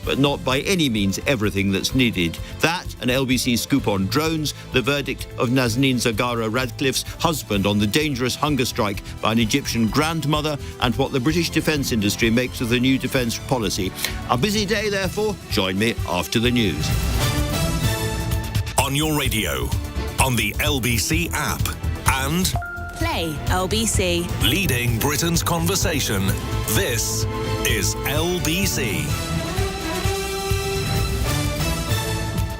but not by any means everything that's needed. That, an LBC scoop on drones, the verdict of Nazanin Zaghari Ratcliffe's husband on the dangerous hunger strike by an Egyptian grandmother, and what the British defence industry makes of the new defence policy. A busy day, therefore. Join me after the news. On your radio, on the LBC app, and Play LBC. leading Britain's conversation. This is LBC.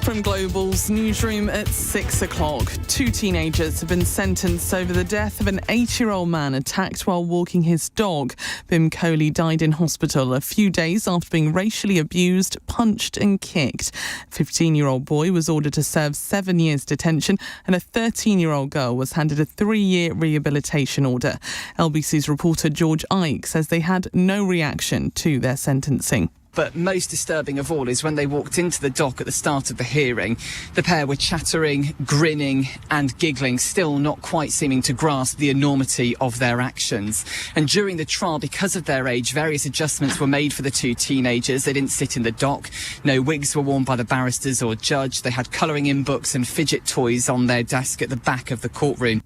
From Global's newsroom at 6 o'clock, 2 teenagers have been sentenced over the death of an 8-year-old man attacked while walking his dog. Bim Kohli died in hospital a few days after being racially abused, punched and kicked. A 15-year-old boy was ordered to serve 7 years detention, and a 13-year-old girl was handed a 3-year rehabilitation order. LBC's reporter George Ike says they had no reaction to their sentencing. But most disturbing of all is when they walked into the dock at the start of the hearing. The pair were chattering, grinning and giggling, still not quite seeming to grasp the enormity of their actions. And during the trial, because of their age, various adjustments were made for the 2 teenagers. They didn't sit in the dock. No wigs were worn by the barristers or judge. They had colouring in books and fidget toys on their desk at the back of the courtroom.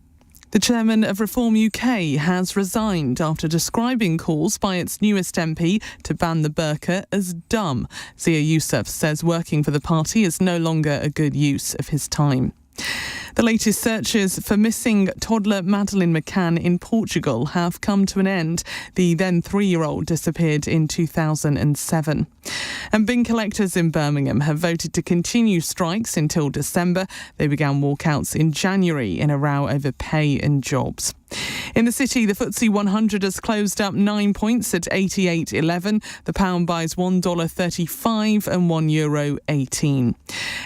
The chairman of Reform UK has resigned after describing calls by its newest MP to ban the burqa as dumb. Zia Yusuf says working for the party is no longer a good use of his time. The latest searches for missing toddler Madeleine McCann in Portugal have come to an end. The then 3-year-old disappeared in 2007. And bin collectors in Birmingham have voted to continue strikes until December. They began walkouts in January in a row over pay and jobs. In the city, the FTSE 100 has closed up 9 points at 88.11. The pound buys $1.35 and €1.18.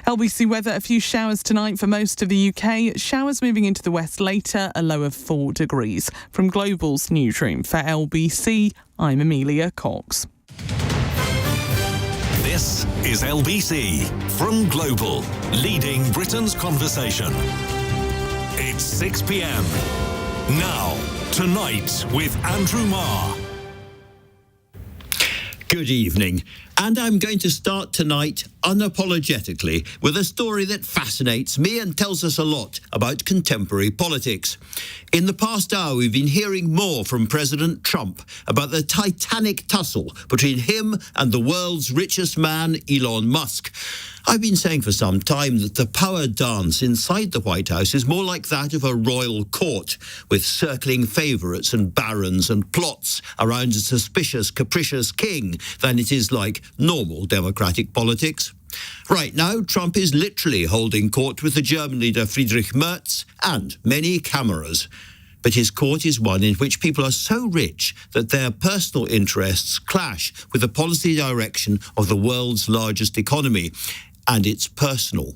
LBC weather, a few showers tonight for most of the UK. Showers moving into the west later, a low of 4 degrees. From Global's newsroom for LBC, I'm Amelia Cox. This is LBC from Global, leading Britain's conversation. It's 6 p.m. Now, Tonight with Andrew Marr. Good evening. And I'm going to start tonight unapologetically with a story that fascinates me and tells us a lot about contemporary politics. In the past hour, we've been hearing more from President Trump about the titanic tussle between him and the world's richest man, Elon Musk. I've been saying for some time that the power dance inside the White House is more like that of a royal court, with circling favourites and barons and plots around a suspicious, capricious king, than it is like normal democratic politics. Right now, Trump is literally holding court with the German leader Friedrich Merz and many cameras. But his court is one in which people are so rich that their personal interests clash with the policy direction of the world's largest economy. And it's personal.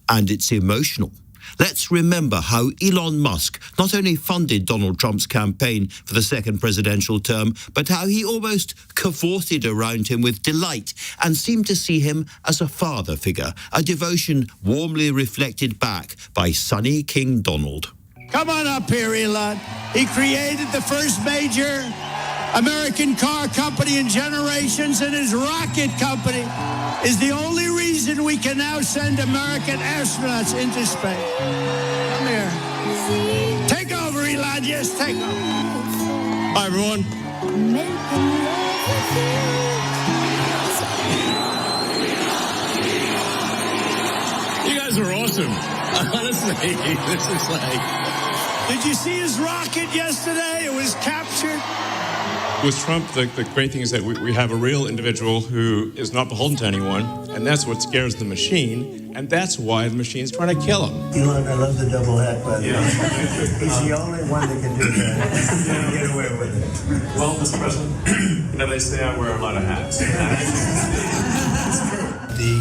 And it's emotional. Let's remember how Elon Musk not only funded Donald Trump's campaign for the second presidential term, but how he almost cavorted around him with delight and seemed to see him as a father figure, a devotion warmly reflected back by sunny King Donald. Come on up here, Elon. He created the first major American car company in generations, and his rocket company is the only reason we can now send American astronauts into space. Come here. Take over, Elon. Yes, take over. Hi, everyone. You guys are awesome. Honestly, this is like... Did you see his rocket yesterday? It was captured. With Trump, the great thing is that we have a real individual who is not beholden to anyone, and that's what scares the machine, and that's why the machine's trying to kill him. Elon, I love the double hat, by the way. He's the only one that can do that. Get away with it. Well, Mr. President, they say I wear a lot of hats. The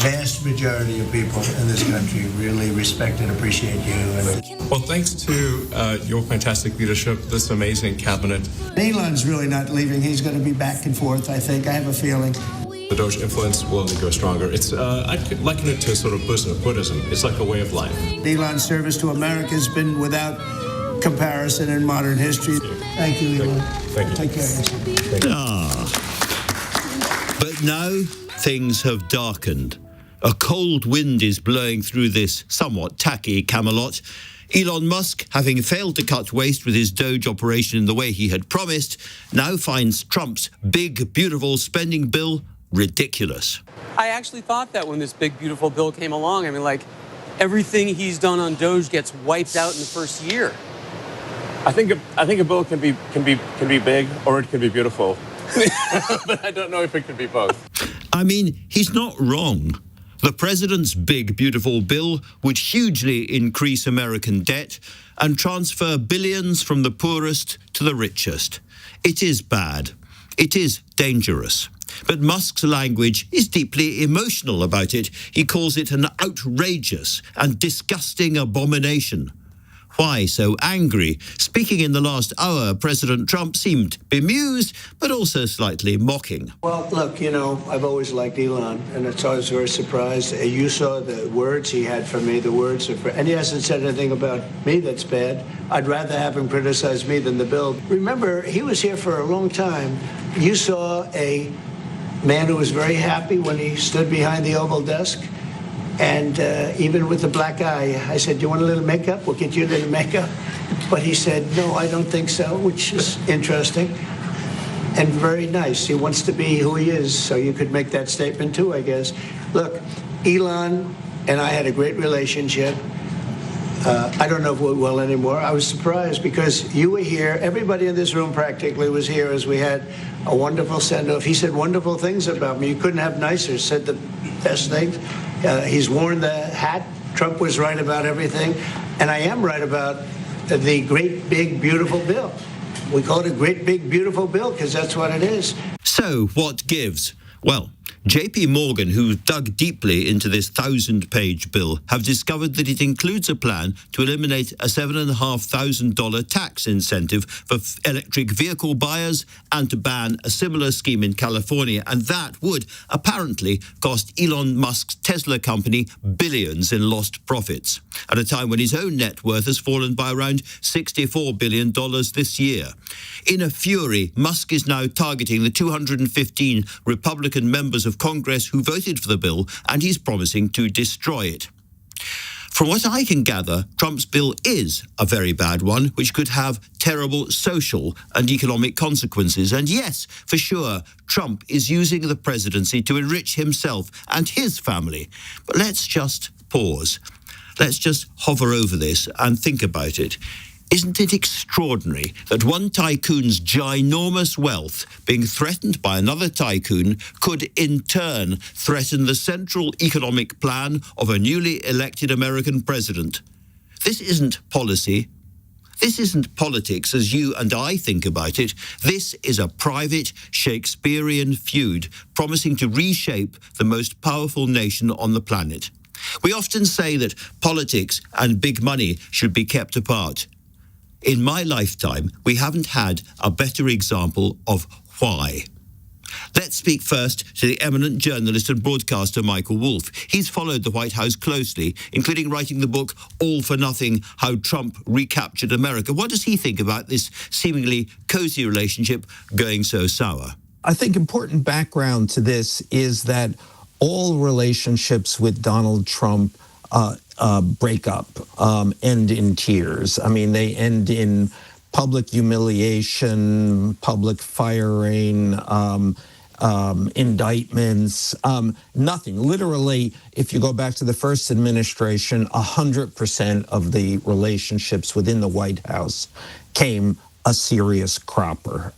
vast majority of people in this country really respect and appreciate you. Well, thanks to your fantastic leadership, this amazing cabinet. Elon's really not leaving. He's going to be back and forth, I think. I have a feeling. The Doge influence will only grow stronger. It's I'd liken it to sort of Buddhism. It's like a way of life. Elon's service to America has been without comparison in modern history. Thank you, Elon. Thank you. Take care of yourself. But now, things have darkened. A cold wind is blowing through this somewhat tacky Camelot. Elon Musk, having failed to cut waste with his Doge operation in the way he had promised, now finds Trump's big, beautiful spending bill ridiculous. I actually thought that when this big, beautiful bill came along. I mean, like, everything he's done on Doge gets wiped out in the first year. I think a bill can be big or it can be beautiful. But I don't know if it can be both. I mean, he's not wrong. The president's big, beautiful bill would hugely increase American debt and transfer billions from the poorest to the richest. It is bad. It is dangerous. But Musk's language is deeply emotional about it. He calls it an outrageous and disgusting abomination. Why so angry? Speaking in the last hour, President Trump seemed bemused, but also slightly mocking. Well, look, you know, I've always liked Elon, and it's always very surprised. You saw the words he had for me, the words of, and he hasn't said anything about me that's bad. I'd rather have him criticize me than the bill. Remember, he was here for a long time. You saw a man who was very happy when he stood behind the Oval desk. And even with the black eye, I said, "Do you want a little makeup? We'll get you a little makeup." But he said, "No, I don't think so," which is interesting and very nice. He wants to be who he is, so you could make that statement too, I guess. Look, Elon and I had a great relationship. I don't know if we're well anymore. I was surprised because you were here. Everybody in this room practically was here as we had a wonderful send-off. He said wonderful things about me. You couldn't have nicer. Said the best things. He's worn the hat. Trump was right about everything. And I am right about the great, big, beautiful bill. We call it a great, big, beautiful bill because that's what it is. So what gives? Well, JP Morgan, who dug deeply into this 1,000-page bill, have discovered that it includes a plan to eliminate a $7,500 tax incentive for electric vehicle buyers and to ban a similar scheme in California. And that would apparently cost Elon Musk's Tesla company billions in lost profits, at a time when his own net worth has fallen by around $64 billion this year. In a fury, Musk is now targeting the 215 Republican members of Congress who voted for the bill, and he's promising to destroy it. From what I can gather, Trump's bill is a very bad one, which could have terrible social and economic consequences. And yes, for sure, Trump is using the presidency to enrich himself and his family. But let's just pause. Let's just hover over this and think about it. Isn't it extraordinary that one tycoon's ginormous wealth being threatened by another tycoon could in turn threaten the central economic plan of a newly elected American president? This isn't policy. This isn't politics as you and I think about it. This is a private Shakespearean feud promising to reshape the most powerful nation on the planet. We often say that politics and big money should be kept apart. In my lifetime, we haven't had a better example of why. Let's speak first to the eminent journalist and broadcaster Michael Wolff. He's followed the White House closely, including writing the book All for Nothing, How Trump Recaptured America. What does he think about this seemingly cozy relationship going so sour? I think important background to this is that all relationships with Donald Trump break up, end in tears. I mean, they end in public humiliation, public firing, indictments, nothing. Literally, if you go back to the first administration, 100% of the relationships within the White House came a serious cropper.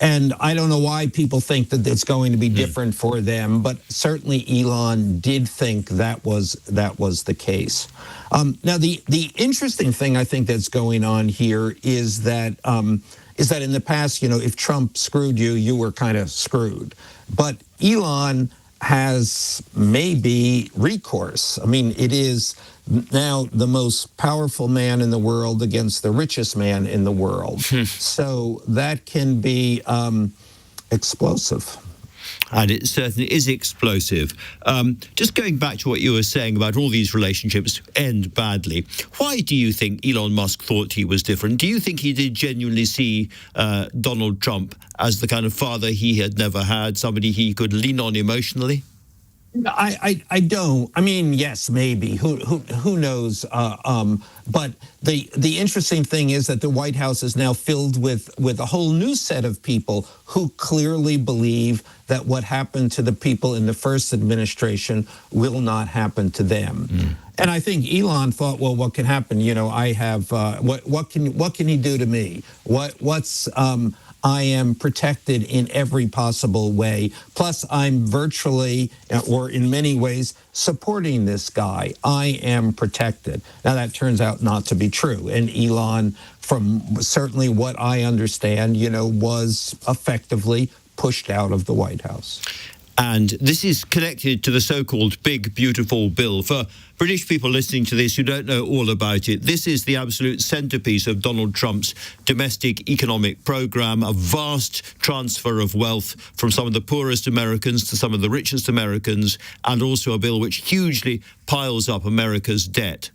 And I don't know why people think that it's going to be different for them, but certainly Elon did think that was the case. Now, the interesting thing I think that's going on here is that in the past, you know, if Trump screwed you, you were kind of screwed. But Elon has maybe recourse. I mean, it is now the most powerful man in the world against the richest man in the world. So that can be explosive. And it certainly is explosive. Just going back to what you were saying about all these relationships end badly, why do you think Elon Musk thought he was different? Do you think he did genuinely see Donald Trump as the kind of father he had never had, somebody he could lean on emotionally? I don't. I mean, yes, maybe. Who knows? But the interesting thing is that the White House is now filled with a whole new set of people who clearly believe that what happened to the people in the first administration will not happen to them. And I think Elon thought, well, what can happen? You know, I have what can he do to me? I am protected in every possible way. Plus, I'm virtually, or in many ways, supporting this guy. I am protected. Now, that turns out not to be true. And Elon, from certainly what I understand, you know, was effectively pushed out of the White House. And this is connected to the so-called Big Beautiful Bill. For British people listening to this who don't know all about it, this is the absolute centrepiece of Donald Trump's domestic economic programme, a vast transfer of wealth from some of the poorest Americans to some of the richest Americans, and also a bill which hugely piles up America's debt.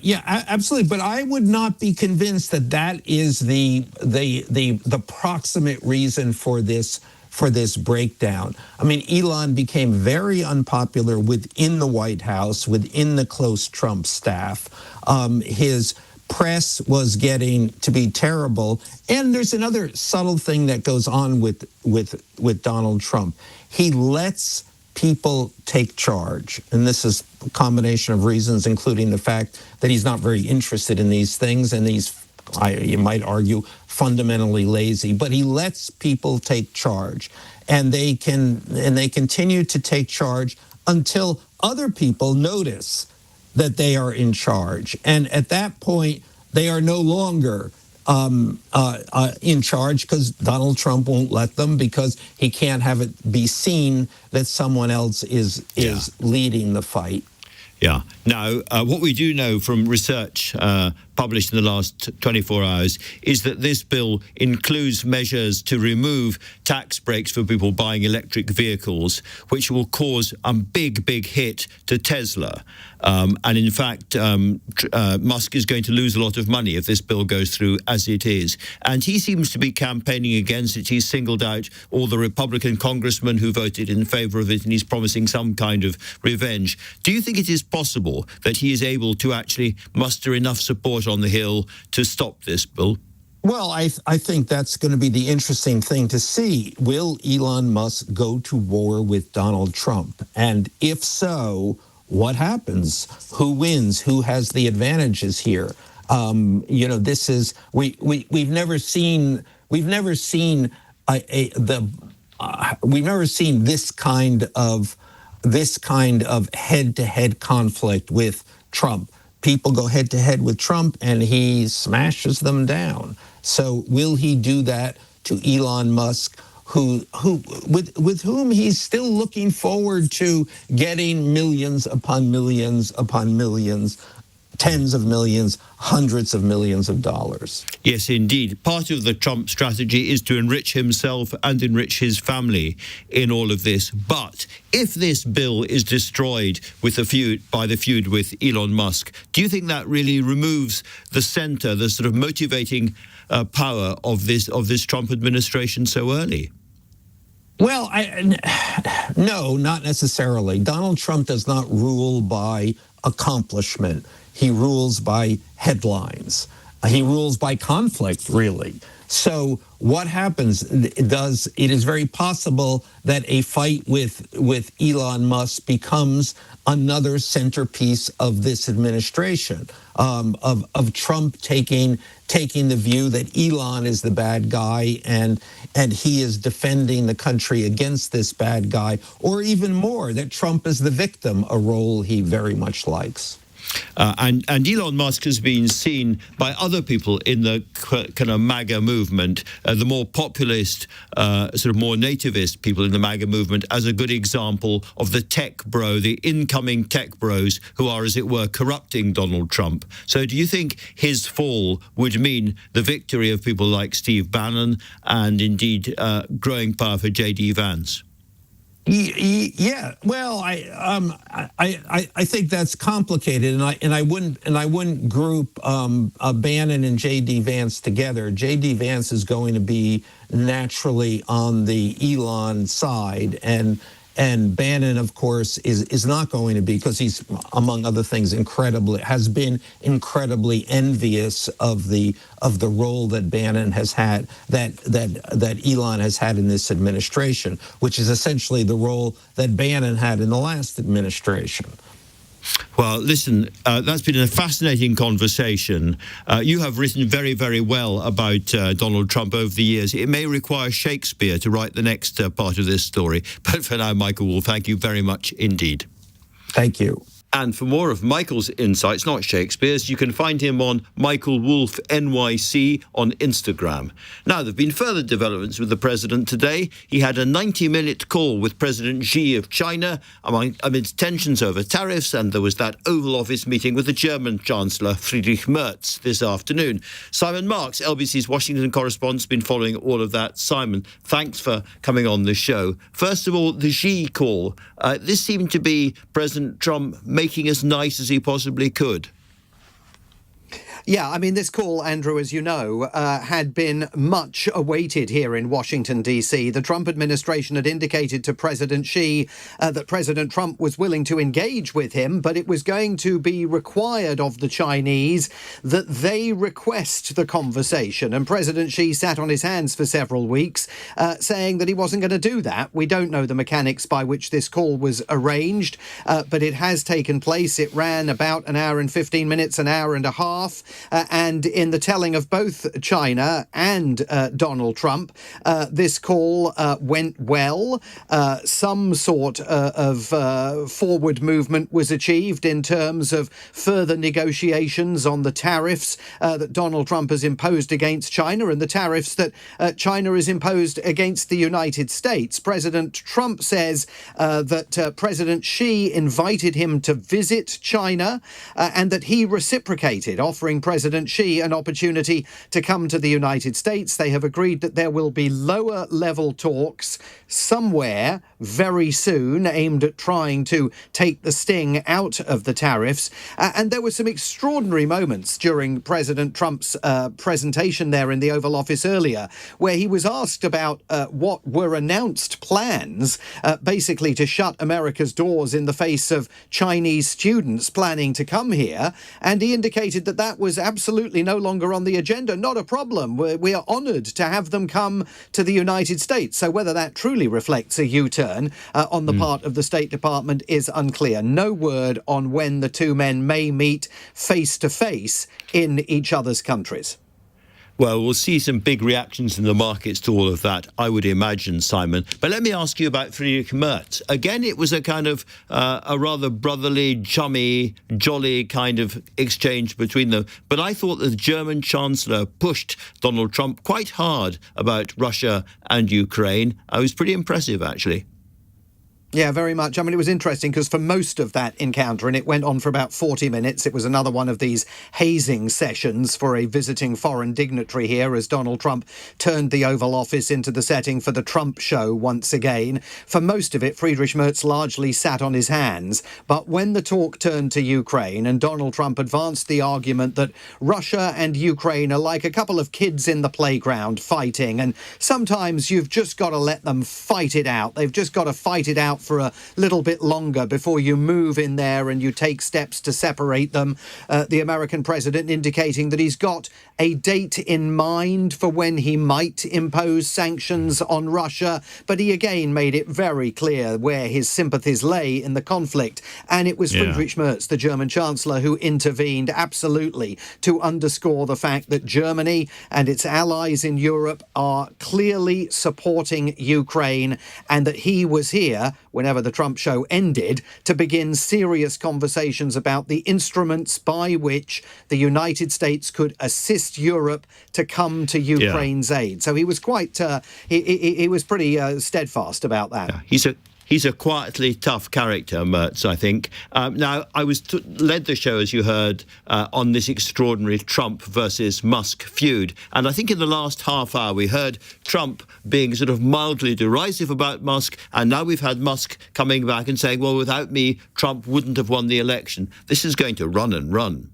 Yeah, absolutely. But I would not be convinced that that is the proximate reason for this breakdown. I mean, Elon became very unpopular within the White House, within the close Trump staff. His press was getting to be terrible. And there's another subtle thing that goes on with Donald Trump. He lets people take charge. And this is a combination of reasons, including the fact that he's not very interested in these things, and you might argue, fundamentally lazy, but he lets people take charge, and they continue to take charge until other people notice that they are in charge, and at that point they are no longer in charge, because Donald Trump won't let them, because he can't have it be seen that someone else is leading the fight. Yeah. Now, what we do know from research published in the last 24 hours is that this bill includes measures to remove tax breaks for people buying electric vehicles, which will cause a big hit to Tesla. And in fact, Musk is going to lose a lot of money if this bill goes through as it is. And he seems to be campaigning against it. He's singled out all the Republican congressmen who voted in favor of it, and he's promising some kind of revenge. Do you think it is possible that he is able to actually muster enough support on the Hill to stop this bill? Well, I think that's going to be the interesting thing to see. Will Elon Musk go to war with Donald Trump? And if so, what happens? Who wins? Who has the advantages here? You know, this is we've never seen this kind of head-to-head conflict with Trump. People go head-to-head with Trump, and he smashes them down. So will he do that to Elon Musk, with whom he's still looking forward to getting millions upon millions upon millions, tens of millions, hundreds of millions of dollars? Yes, indeed. Part of the Trump strategy is to enrich himself and enrich his family in all of this. But if this bill is destroyed with by the feud with Elon Musk, do you think that really removes the center, the sort of motivating power of this Trump administration so early? Well, no, not necessarily. Donald Trump does not rule by accomplishment. He rules by headlines. He rules by conflict, really. So what happens? It is very possible that a fight with Elon Musk becomes another centerpiece of this administration, of Trump taking the view that Elon is the bad guy, and he is defending the country against this bad guy, or even more, that Trump is the victim, a role he very much likes. And Elon Musk has been seen by other people in the kind of MAGA movement, the more populist, sort of more nativist people in the MAGA movement, as a good example of the tech bro, the incoming tech bros who are, as it were, corrupting Donald Trump. So do you think his fall would mean the victory of people like Steve Bannon and indeed growing power for J.D. Vance? Yeah, well, I think that's complicated, and I wouldn't group Bannon and J.D. Vance together. J.D. Vance is going to be naturally on the Elon side, and Bannon, of course, is not going to be, because he's, among other things, has been incredibly envious of the role that Bannon has had, that Elon has had in this administration, which is essentially the role that Bannon had in the last administration. Well, listen, that's been a fascinating conversation. You have written very, very well about Donald Trump over the years. It may require Shakespeare to write the next part of this story. But for now, Michael Wolff, thank you very much indeed. Thank you. And for more of Michael's insights, not Shakespeare's, you can find him on Michael Wolff NYC on Instagram. Now, there have been further developments with the president today. He had a 90-minute call with President Xi of China amidst tensions over tariffs, and there was that Oval Office meeting with the German Chancellor Friedrich Merz this afternoon. Simon Marks, LBC's Washington correspondent, has been following all of that. Simon, thanks for coming on the show. First of all, the Xi call. This seemed to be President Trump making as nice as he possibly could. Yeah, I mean, this call, Andrew, as you know, had been much awaited here in Washington, D.C. The Trump administration had indicated to President Xi that President Trump was willing to engage with him, but it was going to be required of the Chinese that they request the conversation. And President Xi sat on his hands for several weeks, saying that he wasn't going to do that. We don't know the mechanics by which this call was arranged, but it has taken place. It ran about an hour and 15 minutes, an hour and a half. And in the telling of both China and Donald Trump, this call went well. Some sort of forward movement was achieved in terms of further negotiations on the tariffs that Donald Trump has imposed against China and the tariffs that China has imposed against the United States. President Trump says that President Xi invited him to visit China and that he reciprocated, offering President Xi an opportunity to come to the United States. They have agreed that there will be lower level talks somewhere very soon aimed at trying to take the sting out of the tariffs. And there were some extraordinary moments during President Trump's presentation there in the Oval Office earlier, where he was asked about what were announced plans, basically to shut America's doors in the face of Chinese students planning to come here. And he indicated that that was absolutely no longer on the agenda. Not a problem. We are honoured to have them come to the United States. So whether that truly reflects a U-turn on the part of the State Department is unclear. No word on when the two men may meet face to face in each other's countries. Well, we'll see some big reactions in the markets to all of that, I would imagine, Simon. But let me ask you about Friedrich Merz. Again, it was a kind of a rather brotherly, chummy, jolly kind of exchange between them. But I thought the German Chancellor pushed Donald Trump quite hard about Russia and Ukraine. It was pretty impressive, actually. Yeah, very much. I mean, it was interesting because for most of that encounter, and it went on for about 40 minutes, it was another one of these hazing sessions for a visiting foreign dignitary here as Donald Trump turned the Oval Office into the setting for the Trump show once again. For most of it, Friedrich Merz largely sat on his hands. But when the talk turned to Ukraine and Donald Trump advanced the argument that Russia and Ukraine are like a couple of kids in the playground fighting, and sometimes you've just got to let them fight it out. They've just got to fight it out for a little bit longer before you move in there and you take steps to separate them. The American president indicating that he's got a date in mind for when he might impose sanctions on Russia, but he again made it very clear where his sympathies lay in the conflict. And it was Friedrich Merz, the German Chancellor, who intervened absolutely to underscore the fact that Germany and its allies in Europe are clearly supporting Ukraine and that he was here whenever the Trump show ended, to begin serious conversations about the instruments by which the United States could assist Europe to come to Ukraine's aid. So he was quite, he was pretty steadfast about that. Yeah, he's a quietly tough character, Mertz, I think. Now, I led the show, as you heard, on this extraordinary Trump versus Musk feud. And I think in the last half hour, we heard Trump being sort of mildly derisive about Musk. And now we've had Musk coming back and saying, well, without me, Trump wouldn't have won the election. This is going to run and run.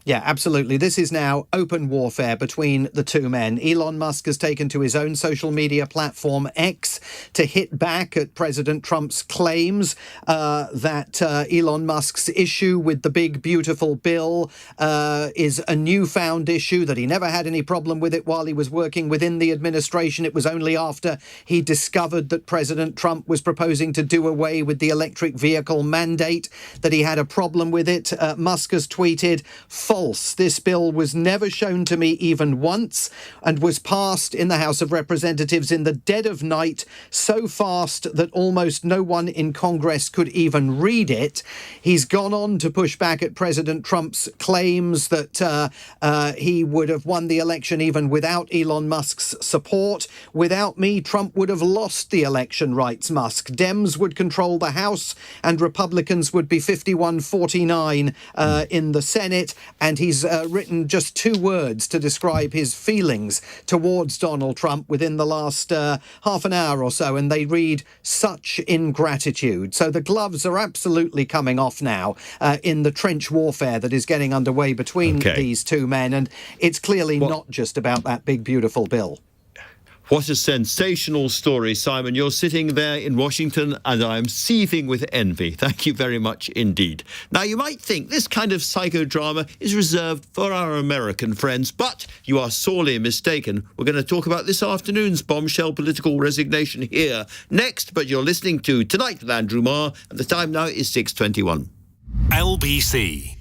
Yeah, absolutely. This is now open warfare between the two men. Elon Musk has taken to his own social media platform, X, to hit back at President Trump's claims that Elon Musk's issue with the big, beautiful bill is a newfound issue, that he never had any problem with it while he was working within the administration. It was only after he discovered that President Trump was proposing to do away with the electric vehicle mandate that he had a problem with it. Musk has tweeted, "False. This bill was never shown to me even once and was passed in the House of Representatives in the dead of night, so fast that almost no one in Congress could even read it." He's gone on to push back at President Trump's claims that he would have won the election even without Elon Musk's support. "Without me, Trump would have lost the election," writes Musk. "Dems would control the House and Republicans would be 51-49 in the Senate." And he's written just 2 words to describe his feelings towards Donald Trump within the last half an hour or so, and they read, "Such ingratitude." So the gloves are absolutely coming off now in the trench warfare that is getting underway between these two men, and it's clearly not just about that big, beautiful bill. What a sensational story, Simon. You're sitting there in Washington and I'm seething with envy. Thank you very much indeed. Now, you might think this kind of psychodrama is reserved for our American friends, but you are sorely mistaken. We're going to talk about this afternoon's bombshell political resignation here next, but you're listening to Tonight with Andrew Marr, and the time now is 6:21. LBC.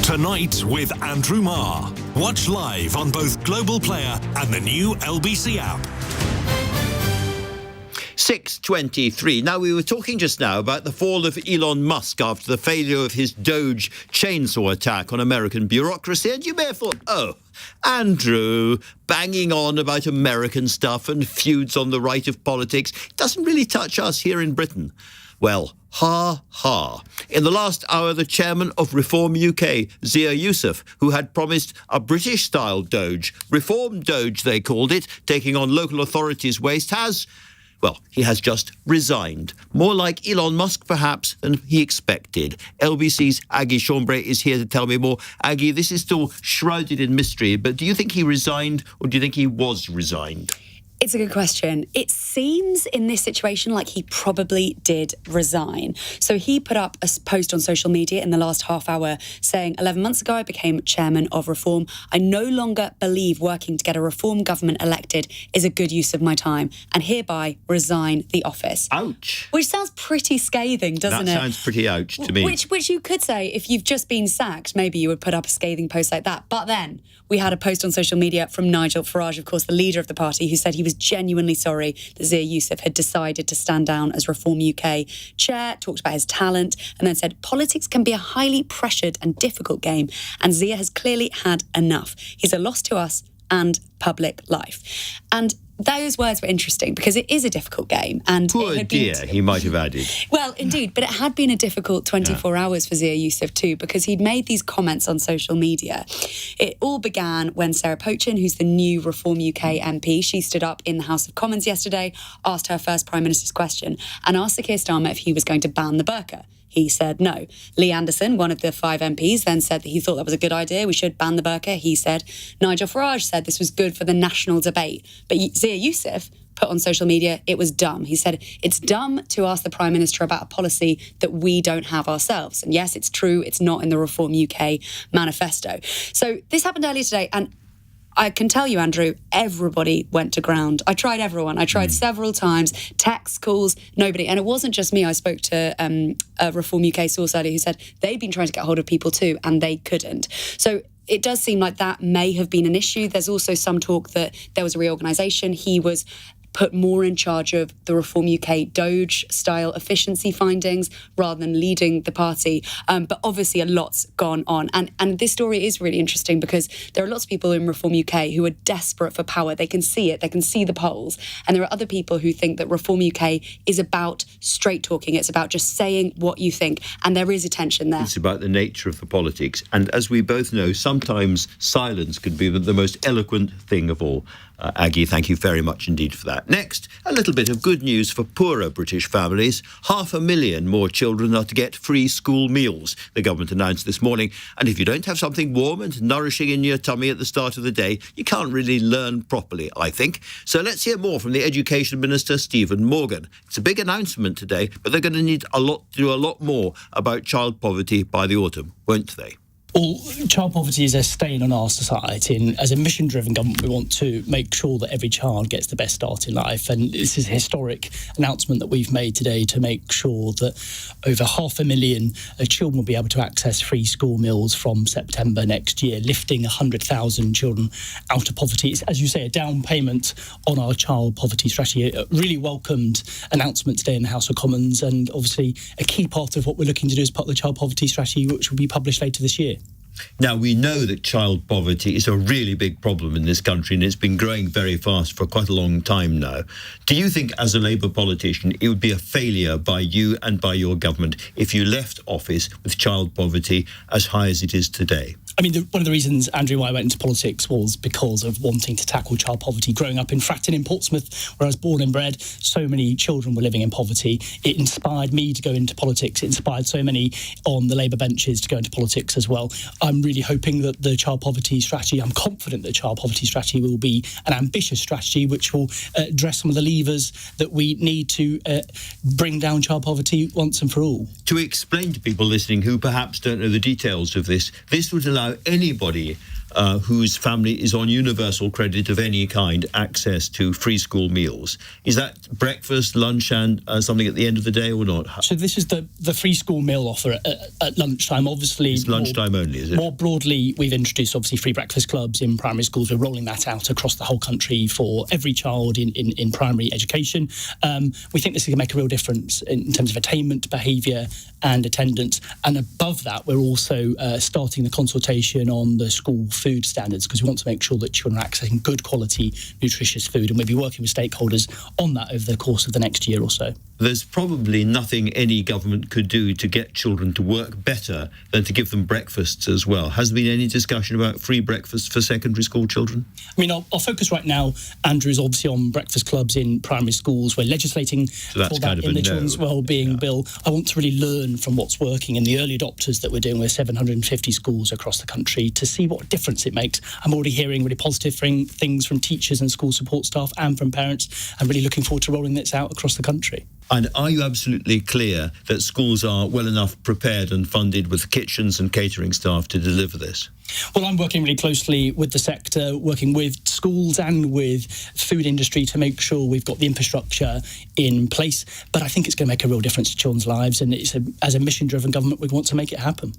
Tonight with Andrew Marr. Watch live on both Global Player and the new LBC app. 6:23. Now, we were talking just now about the fall of Elon Musk after the failure of his Doge chainsaw attack on American bureaucracy, and you may have thought, oh, Andrew banging on about American stuff and feuds on the right of politics doesn't really touch us here in Britain. Well, ha, ha. In the last hour, the chairman of Reform UK, Zia Yusuf, who had promised a British-style Doge, Reform Doge they called it, taking on local authorities' waste, he has just resigned. More like Elon Musk, perhaps, than he expected. LBC's Aggie Chambre is here to tell me more. Aggie, this is still shrouded in mystery, but do you think he resigned or do you think he was resigned? It's a good question. It seems in this situation like he probably did resign. So he put up a post on social media in the last half hour saying, 11 months ago, I became chairman of Reform. I no longer believe working to get a Reform government elected is a good use of my time and hereby resign the office. Ouch. Which sounds pretty scathing, doesn't it? That sounds pretty ouch to me. Which you could say, if you've just been sacked, maybe you would put up a scathing post like that. But then we had a post on social media from Nigel Farage, of course, the leader of the party, who said he was genuinely sorry that Zia Yusuf had decided to stand down as Reform UK chair, talked about his talent, and then said politics can be a highly pressured and difficult game, and Zia has clearly had enough. He's a loss to us and public life. And those words were interesting because it is a difficult game. And poor dear, he might have added. Well, indeed, but it had been a difficult 24 hours for Zia Yusuf too, because he'd made these comments on social media. It all began when Sarah Pochin, who's the new Reform UK MP, she stood up in the House of Commons yesterday, asked her first Prime Minister's question, and asked Sir Keir Starmer if he was going to ban the burqa. He said no. Lee Anderson, one of the 5 MPs, then said that he thought that was a good idea. We should ban the burqa. He said. Nigel Farage said this was good for the national debate. But Zia Yusuf put on social media it was dumb. He said it's dumb to ask the Prime Minister about a policy that we don't have ourselves. And yes, it's true, it's not in the Reform UK manifesto. So this happened earlier today, and I can tell you, Andrew, everybody went to ground. I tried everyone. I tried several times, texts, calls, nobody. And it wasn't just me. I spoke to a Reform UK source earlier who said they'd been trying to get hold of people too, and they couldn't. So it does seem like that may have been an issue. There's also some talk that there was a reorganisation. He was put more in charge of the Reform UK Doge-style efficiency findings rather than leading the party. But obviously a lot's gone on. And this story is really interesting because there are lots of people in Reform UK who are desperate for power. They can see it. They can see the polls. And there are other people who think that Reform UK is about straight talking. It's about just saying what you think. And there is a tension there. It's about the nature of the politics. And as we both know, sometimes silence could be the most eloquent thing of all. Aggie, thank you very much indeed for that. Next, a little bit of good news for poorer British families. 500,000 more children are to get free school meals, the government announced this morning. And if you don't have something warm and nourishing in your tummy at the start of the day, you can't really learn properly, I think. So let's hear more from the Education Minister, Stephen Morgan. It's a big announcement today, but they're going to need to do a lot more about child poverty by the autumn, won't they? Well, child poverty is a stain on our society, and as a mission-driven government, we want to make sure that every child gets the best start in life. And this is a historic announcement that we've made today to make sure that over 500,000 children will be able to access free school meals from September next year, lifting 100,000 children out of poverty. It's, as you say, a down payment on our child poverty strategy. A really welcomed announcement today in the House of Commons, and obviously a key part of what we're looking to do as part of the child poverty strategy, which will be published later this year. Now, we know that child poverty is a really big problem in this country, and it's been growing very fast for quite a long time now. Do you think, as a Labour politician, it would be a failure by you and by your government if you left office with child poverty as high as it is today? I mean, one of the reasons, Andrew, why I went into politics was because of wanting to tackle child poverty. Growing up in Fratton in Portsmouth, where I was born and bred, so many children were living in poverty. It inspired me to go into politics. It inspired so many on the Labour benches to go into politics as well. I'm really hoping that the child poverty strategy, I'm confident that the child poverty strategy will be an ambitious strategy which will address some of the levers that we need to bring down child poverty once and for all. To explain to people listening who perhaps don't know the details of this would allow anybody whose family is on universal credit of any kind access to free school meals. Is that breakfast, lunch and something at the end of the day or not? So this is the free school meal offer at lunchtime. Obviously, it's lunchtime only, is it? More broadly, we've introduced obviously free breakfast clubs in primary schools. We're rolling that out across the whole country for every child in primary education. We think this is going to make a real difference in terms of attainment, behaviour and attendance. And above that, we're also starting the consultation on the school food standards, because we want to make sure that children are accessing good quality, nutritious food, and we'll be working with stakeholders on that over the course of the next year or so. there's probably nothing any government could do to get children to work better than to give them breakfasts as well. Has there been any discussion about free breakfast for secondary school children? I mean, our focus right now, Andrew, is obviously on breakfast clubs in primary schools. We're legislating for that in the Children's Wellbeing Bill. I want to really learn from what's working in the early adopters that we're doing with 750 schools across the country to see what difference it makes. I'm already hearing really positive things from teachers and school support staff and from parents. I'm really looking forward to rolling this out across the country. And are you absolutely clear that schools are well enough prepared and funded with kitchens and catering staff to deliver this? Well, I'm working really closely with the sector, working with schools and with food industry to make sure we've got the infrastructure in place. But I think it's going to make a real difference to children's lives. And as a mission-driven government, we want to make it happen.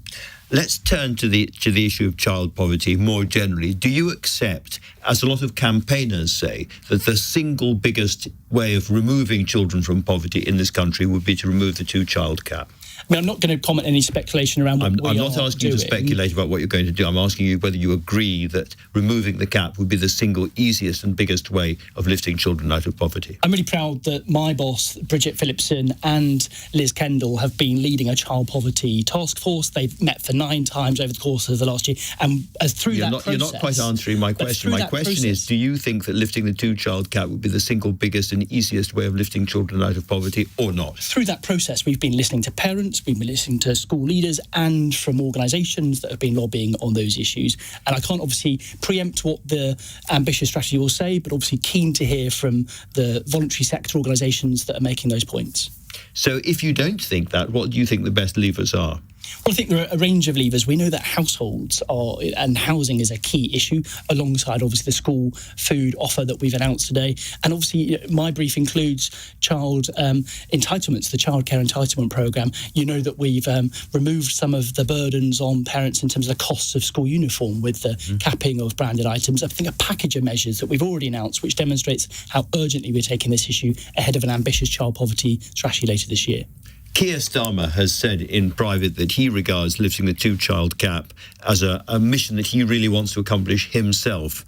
Let's turn to the issue of child poverty more generally. Do you accept, as a lot of campaigners say, that the single biggest way of removing children from poverty in this country would be to remove the two-child cap? I mean, I'm not going to comment any speculation around what I'm not asking you to speculate about what you're going to do. I'm asking you whether you agree that removing the cap would be the single easiest and biggest way of lifting children out of poverty. I'm really proud that my boss, Bridget Phillipson, and Liz Kendall have been leading a child poverty task force. They've met for 9 times over the course of the last year. And you're not quite answering my question. My question is, do you think that lifting the two-child cap would be the single biggest and easiest way of lifting children out of poverty or not? Through that process, we've been listening to parents, we've been listening to school leaders and from organisations that have been lobbying on those issues. And I can't obviously preempt what the ambitious strategy will say, but obviously keen to hear from the voluntary sector organisations that are making those points. So if you don't think that, what do you think the best levers are? Well, I think there are a range of levers. We know that households and housing is a key issue, alongside obviously the school food offer that we've announced today. And obviously my brief includes child entitlements, the childcare entitlement programme. You know that we've removed some of the burdens on parents in terms of the costs of school uniform with the capping of branded items. I think a package of measures that we've already announced, which demonstrates how urgently we're taking this issue ahead of an ambitious child poverty strategy later this year. Keir Starmer has said in private that he regards lifting the two-child cap as a mission that he really wants to accomplish himself.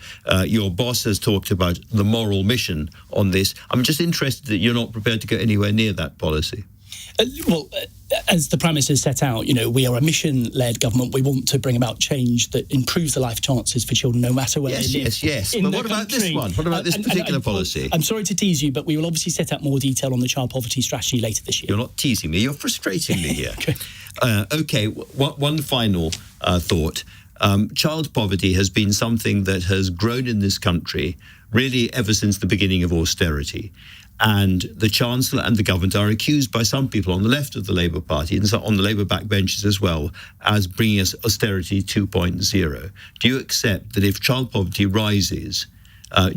Your boss has talked about the moral mission on this. I'm just interested that you're not prepared to go anywhere near that policy. As the Prime Minister set out, we are a mission-led government. We want to bring about change that improves the life chances for children, no matter where they live. Yes. But what about this one? What about this particular policy? I'm sorry to tease you, but we will obviously set out more detail on the child poverty strategy later this year. You're not teasing me. You're frustrating me here. Okay. One final thought. Child poverty has been something that has grown in this country really ever since the beginning of austerity. And the Chancellor and the government are accused by some people on the left of the Labour Party and on the Labour backbenches as well as bringing us austerity 2.0. Do you accept that if child poverty rises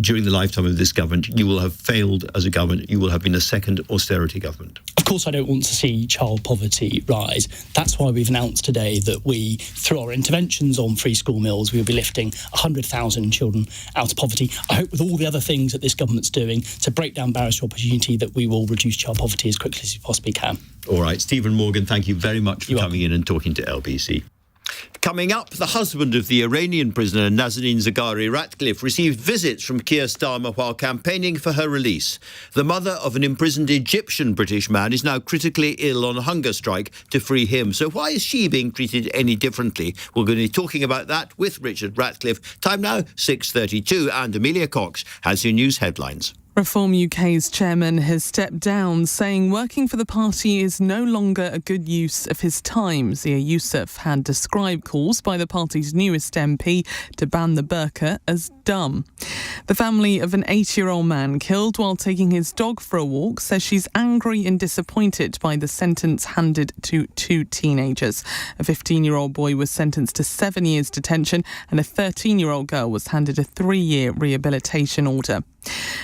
during the lifetime of this government, you will have failed as a government, you will have been a second austerity government? Of course, I don't want to see child poverty rise. That's why we've announced today that we, through our interventions on free school meals, we will be lifting 100,000 children out of poverty. I hope with all the other things that this government's doing to break down barriers to opportunity that we will reduce child poverty as quickly as we possibly can. All right, Stephen Morgan, thank you very much for coming in and talking to LBC. Coming up, the husband of the Iranian prisoner Nazanin Zaghari, Ratcliffe, received visits from Keir Starmer while campaigning for her release. The mother of an imprisoned Egyptian-British man is now critically ill on a hunger strike to free him. So why is she being treated any differently? We're going to be talking about that with Richard Ratcliffe. Time now, 6:32, and Amelia Cox has your news headlines. Reform UK's chairman has stepped down, saying working for the party is no longer a good use of his time. Zia Yusuf had described calls by the party's newest MP to ban the burqa as dumb. The family of an 8-year-old man killed while taking his dog for a walk says she's angry and disappointed by the sentence handed to 2 teenagers. A 15-year-old boy was sentenced to 7 years detention and a 13-year-old girl was handed a 3-year rehabilitation order.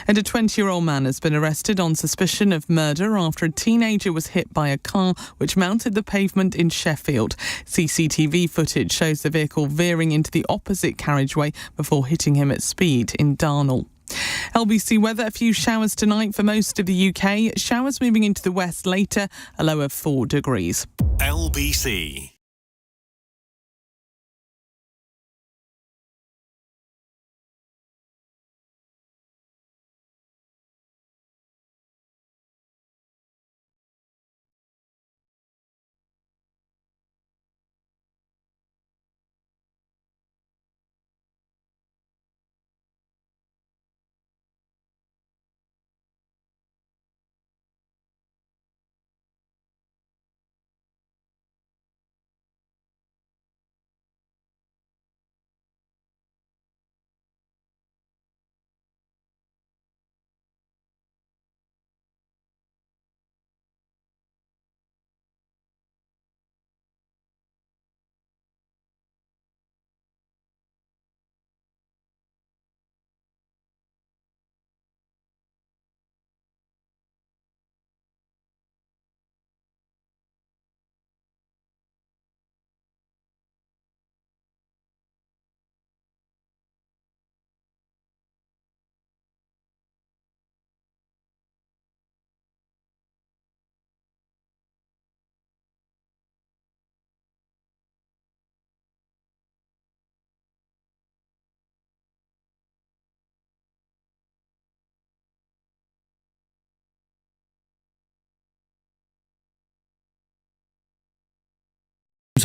And a 20-year-old man has been arrested on suspicion of murder after a teenager was hit by a car which mounted the pavement in Sheffield. CCTV footage shows the vehicle veering into the opposite carriageway before hitting him at speed in Darnall. LBC weather, a few showers tonight for most of the UK. Showers moving into the west later, a low of 4 degrees. LBC.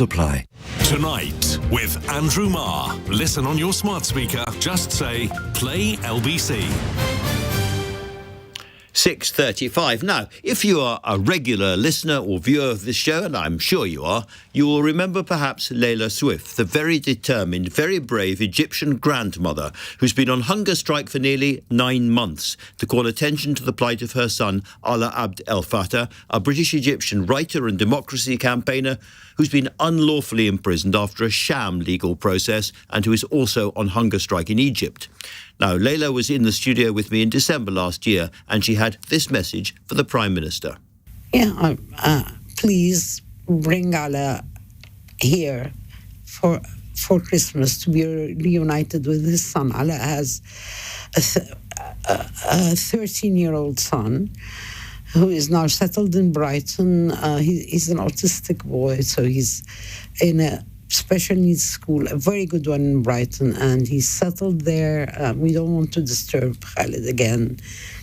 Apply. Tonight with Andrew Marr. Listen on your smart speaker. Just say, play LBC. 6:35. Now, if you are a regular listener or viewer of this show, and I'm sure you are, you will remember perhaps Zia Yusuf, the very determined, very brave Egyptian grandmother who's been on hunger strike for nearly 9 months to call attention to the plight of her son, Alaa Abd El Fattah, a British-Egyptian writer and democracy campaigner who's been unlawfully imprisoned after a sham legal process and who is also on hunger strike in Egypt. Now, Layla was in the studio with me in December last year, and she had this message for the Prime Minister. Yeah, please bring Alaa here for Christmas to be reunited with his son. Alaa has a 13-year-old son who is now settled in Brighton. He's an autistic boy, so he's in a special needs school, a very good one in Brighton, and he's settled there. We don't want to disturb Khalid again.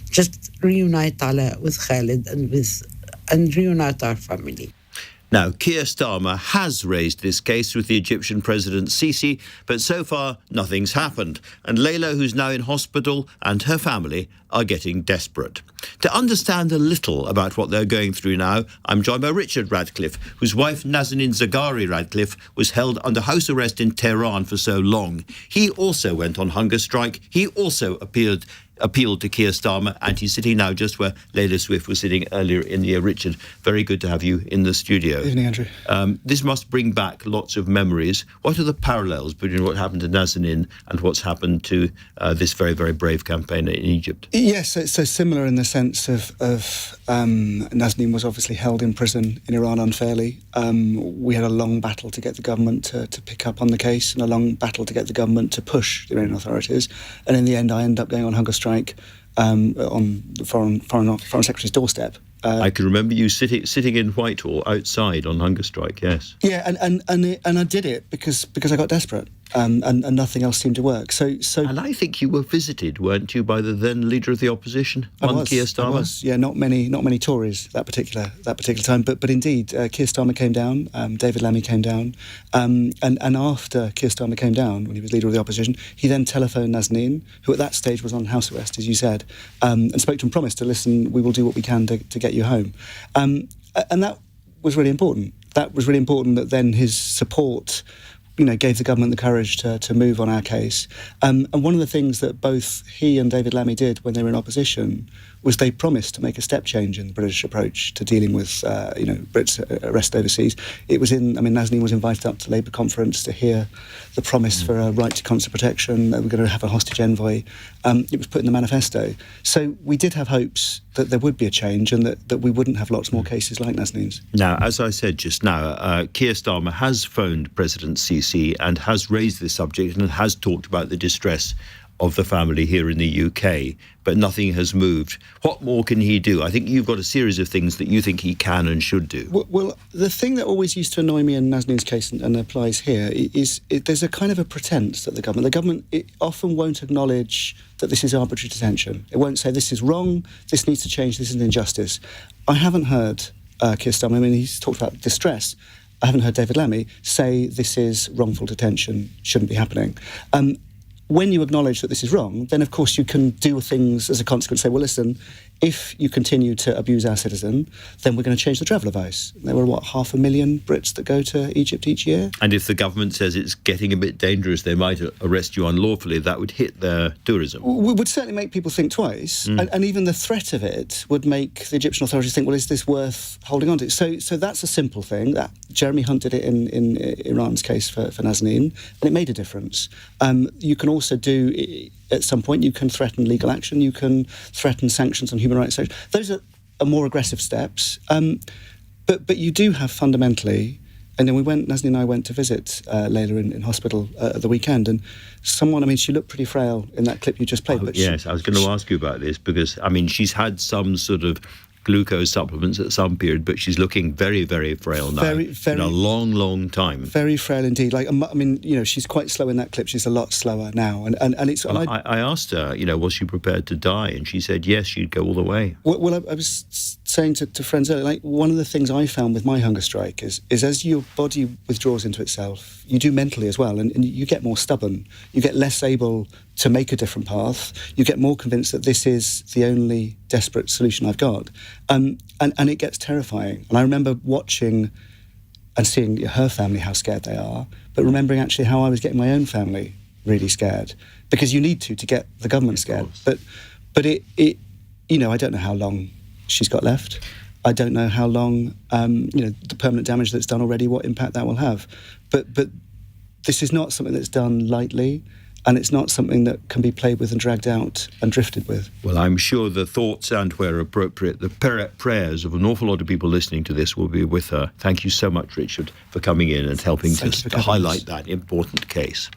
Just reunite Alaa with Khalid and reunite our family. Now, Keir Starmer has raised this case with the Egyptian President Sisi, but so far nothing's happened. And Layla, who's now in hospital, and her family are getting desperate. To understand a little about what they're going through now, I'm joined by Richard Ratcliffe, whose wife Nazanin Zaghari Ratcliffe was held under house arrest in Tehran for so long. He also went on hunger strike. He also appealed to Keir Starmer, and he's sitting now just where Layla Swift was sitting earlier in the year. Richard, very good to have you in the studio. Good evening, Andrew. This must bring back lots of memories. What are the parallels between what happened to Nazanin and what's happened to this very, very brave campaigner in Egypt? Yes, so similar in the sense of Nazanin was obviously held in prison in Iran unfairly. We had a long battle to get the government to pick up on the case, and a long battle to get the government to push the Iranian authorities. And in the end, I ended up going on hunger strike on the Foreign Secretary's doorstep. I can remember you sitting in Whitehall outside on hunger strike. Yes. Yeah, and I did it because I got desperate, and nothing else seemed to work. So and I think you were visited, weren't you, by the then leader of the opposition, Keir Starmer? I was. Yeah, not many Tories that particular time, but indeed, Keir Starmer came down. David Lammy came down, and after Keir Starmer came down, when he was leader of the opposition, he then telephoned Nazanin, who at that stage was on house arrest, as you said, and spoke to him, promised to listen. We will do what we can to get you home, and that was really important. That was really important that then his support, gave the government the courage to move on our case. And one of the things that both he and David Lammy did when they were in opposition was they promised to make a step change in the British approach to dealing with, Brits arrested overseas. Nazanin was invited up to Labour conference to hear the promise for a right to consular protection. We're going to have a hostage envoy. It was put in the manifesto. So we did have hopes that there would be a change and that we wouldn't have lots more cases like Nazanin's. Now, as I said just now, Keir Starmer has phoned President Sisi and has raised this subject and has talked about the distress of the family here in the UK, but nothing has moved. What more can he do? I think you've got a series of things that you think he can and should do. Well, the thing that always used to annoy me in Nazanin's case and applies here is there's a kind of a pretense that the government often won't acknowledge that this is arbitrary detention. It won't say this is wrong, this needs to change, this is an injustice. I haven't heard Keir Starmer, he's talked about distress. I haven't heard David Lammy say this is wrongful detention, shouldn't be happening. When you acknowledge that this is wrong, then of course you can do things as a consequence. Say, well, listen, if you continue to abuse our citizen, then we're going to change the travel advice. There were, 500,000 Brits that go to Egypt each year? And if the government says it's getting a bit dangerous, they might arrest you unlawfully, that would hit their tourism. It would certainly make people think twice. And even the threat of it would make the Egyptian authorities think, well, is this worth holding on to? So that's a simple thing. Jeremy Hunt did it in Iran's case for Nazanin, and it made a difference. You can also do, at some point, you can threaten legal action, you can threaten sanctions on human rights. Those are more aggressive steps. But you do have fundamentally, and then Nazanin and I went to visit Layla in hospital at the weekend, and she looked pretty frail in that clip you just played. Yes, I was going to ask you about this because, she's had some sort of glucose supplements at some period, but she's looking very, very frail now. In a long, long time. Very frail indeed. She's quite slow in that clip. She's a lot slower now. And it's. Well, I asked her, was she prepared to die? And she said yes, she'd go all the way. Well, I was saying to friends earlier, like one of the things I found with my hunger strike is as your body withdraws into itself, you do mentally as well, and you get more stubborn. You get less able to make a different path. You get more convinced that this is the only desperate solution I've got. And it gets terrifying. And I remember watching and seeing her family, how scared they are, but remembering actually how I was getting my own family really scared, because you need to get the government scared. But it you know, I don't know how long she's got left. I don't know how long, the permanent damage that's done already, what impact that will have. But this is not something that's done lightly, and it's not something that can be played with and dragged out and drifted with. Well, I'm sure the thoughts and, where appropriate, the prayers of an awful lot of people listening to this will be with her. Thank you so much, Richard, for coming in and helping to highlight that important case.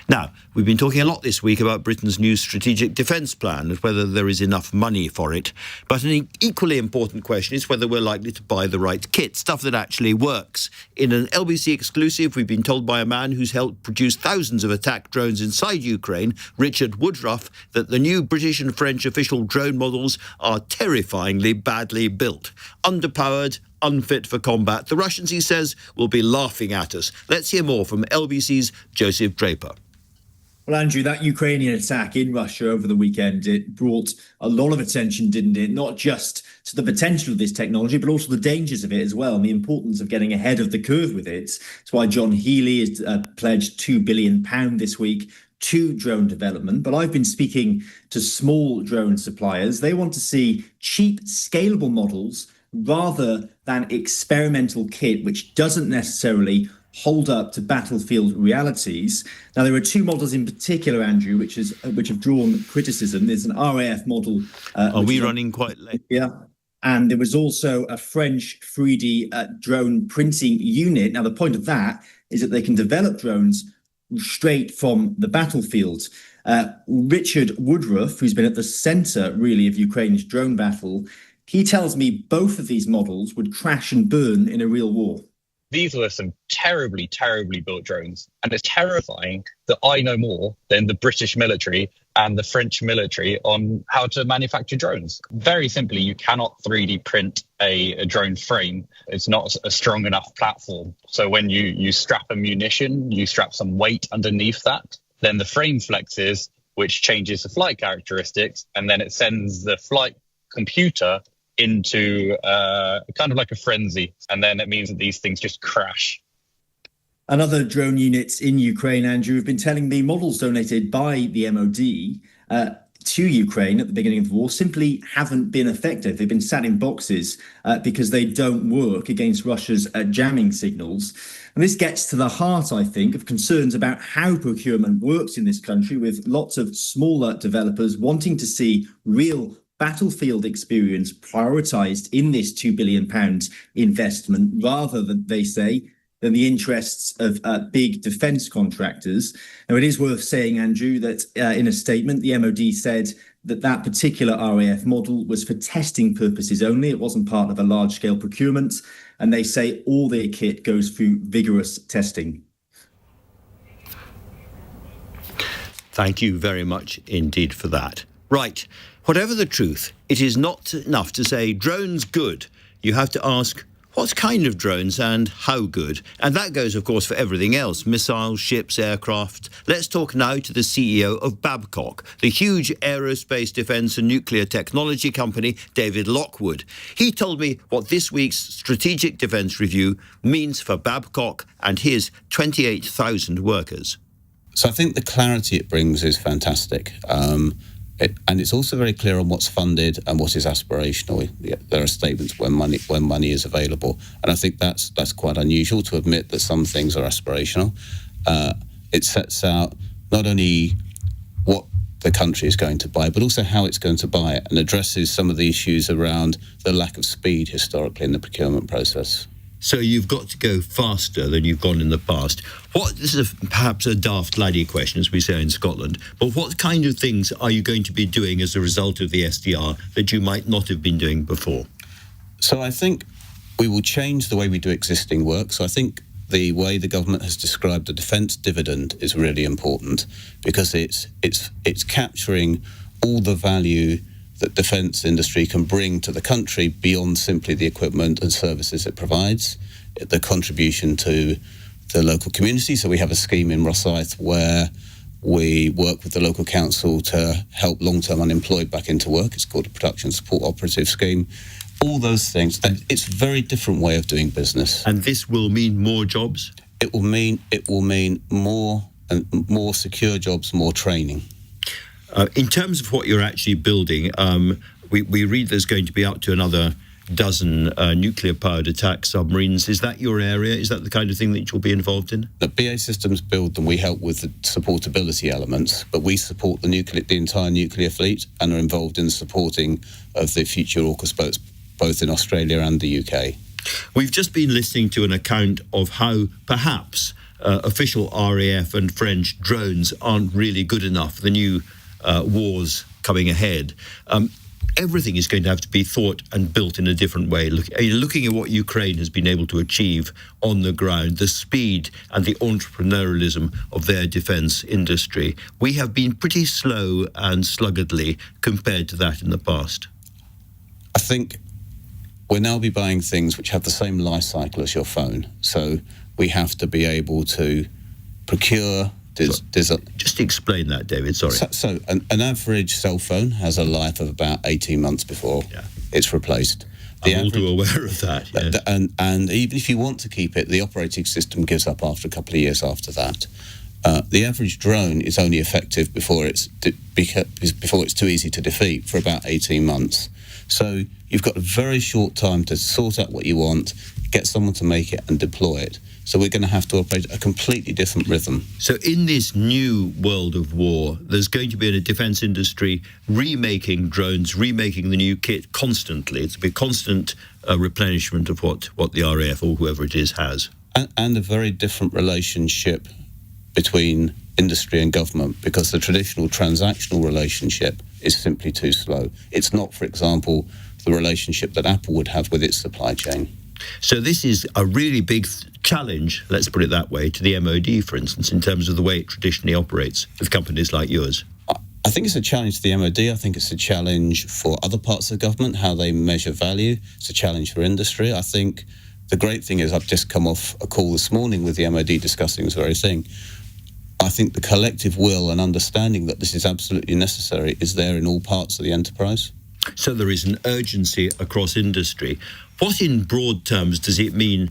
Now, we've been talking a lot this week about Britain's new strategic defence plan and whether there is enough money for it. But an equally important question is whether we're likely to buy the right kit, stuff that actually works. In an LBC exclusive, we've been told by a man who's helped produce thousands of attack drones inside Ukraine, Richard Woodruff, that the new British and French official drone models are terrifyingly badly built, underpowered, unfit for combat. The Russians, he says, will be laughing at us. Let's hear more from LBC's Joseph Draper. Well, Andrew, that Ukrainian attack in Russia over the weekend, it brought a lot of attention, didn't it? Not just to the potential of this technology, but also the dangers of it as well, and the importance of getting ahead of the curve with it. That's why John Healey has pledged £2 billion this week to drone development. But I've been speaking to small drone suppliers. They want to see cheap, scalable models rather than experimental kit, which doesn't necessarily hold up to battlefield realities. Now, there are two models in particular, Andrew, which have drawn criticism. There's an RAF model. Are we running quite late? Yeah. And there was also a French 3D drone printing unit. Now, the point of that is that they can develop drones straight from the battlefield. Richard Woodruff, who's been at the centre, really, of Ukraine's drone battle, he tells me both of these models would crash and burn in a real war. These were some terribly, terribly built drones. And it's terrifying that I know more than the British military and the French military on how to manufacture drones. Very simply, you cannot 3D print a drone frame. It's not a strong enough platform. So when you strap a munition, you strap some weight underneath that, then the frame flexes, which changes the flight characteristics, and then it sends the flight computer into kind of like a frenzy, and then it means that these things just crash. Another drone units in Ukraine, Andrew, have been telling me models donated by the MOD to Ukraine at the beginning of the war simply haven't been effective. They've been sat in boxes because they don't work against Russia's jamming signals. And this gets to the heart, I think, of concerns about how procurement works in this country, with lots of smaller developers wanting to see real battlefield experience prioritised in this £2 billion investment, rather than, they say, than the interests of big defence contractors. Now, it is worth saying, Andrew, that in a statement, the MOD said that that particular RAF model was for testing purposes only. It wasn't part of a large-scale procurement. And they say all their kit goes through vigorous testing. Thank you very much indeed for that. Right. Whatever the truth, it is not enough to say drones good. You have to ask, what kind of drones and how good? And that goes, of course, for everything else, missiles, ships, aircraft. Let's talk now to the CEO of Babcock, the huge aerospace, defence and nuclear technology company, David Lockwood. He told me what this week's Strategic Defence Review means for Babcock and his 28,000 workers. So I think the clarity it brings is fantastic. And it's also very clear on what's funded and what is aspirational. There are statements when money is available, and I think that's quite unusual to admit that some things are aspirational. It sets out not only what the country is going to buy, but also how it's going to buy it, and addresses some of the issues around the lack of speed historically in the procurement process. So you've got to go faster than you've gone in the past. This is perhaps a daft laddie question, as we say in Scotland, but what kind of things are you going to be doing as a result of the SDR that you might not have been doing before? So I think we will change the way we do existing work. So I think the way the government has described the defence dividend is really important, because it's capturing all the value that defence industry can bring to the country beyond simply the equipment and services it provides, the contribution to the local community. So we have a scheme in Rosyth where we work with the local council to help long-term unemployed back into work. It's called a Production Support Operative Scheme. All those things. And it's a very different way of doing business. And this will mean more jobs? It will mean more secure jobs, more training. In terms of what you're actually building, we read there's going to be up to another dozen nuclear-powered attack submarines. Is that your area? Is that the kind of thing that you'll be involved in? The BAE Systems build them. We help with the supportability elements, but we support the entire nuclear fleet and are involved in the supporting of the future AUKUS boats, both in Australia and the UK. We've just been listening to an account of how perhaps official RAF and French drones aren't really good enough. The new wars coming ahead. Everything is going to have to be thought and built in a different way. Looking at what Ukraine has been able to achieve on the ground, the speed and the entrepreneurialism of their defence industry, we have been pretty slow and sluggardly compared to that in the past. I think we'll now be buying things which have the same life cycle as your phone. So we have to be able to procure. Just explain that, David, sorry. So an average cell phone has a life of about 18 months before it's replaced. I'm all too aware of that. Yeah. And even if you want to keep it, the operating system gives up after a couple of years after that. The average drone is only effective before it's too easy to defeat for about 18 months. So you've got a very short time to sort out what you want, get someone to make it and deploy it. So we're going to have to operate a completely different rhythm. So in this new world of war, there's going to be a defence industry remaking drones, remaking the new kit constantly. It's a big constant replenishment of what the RAF or whoever it is has. And a very different relationship between industry and government, because the traditional transactional relationship is simply too slow. It's not, for example, the relationship that Apple would have with its supply chain. So this is a really big challenge, let's put it that way, to the MOD, for instance, in terms of the way it traditionally operates with companies like yours. I think it's a challenge to the MOD. I think it's a challenge for other parts of the government, how they measure value. It's a challenge for industry. I think the great thing is I've just come off a call this morning with the MOD discussing this very thing. I think the collective will and understanding that this is absolutely necessary is there in all parts of the enterprise. So there is an urgency across industry. What, in broad terms, does it mean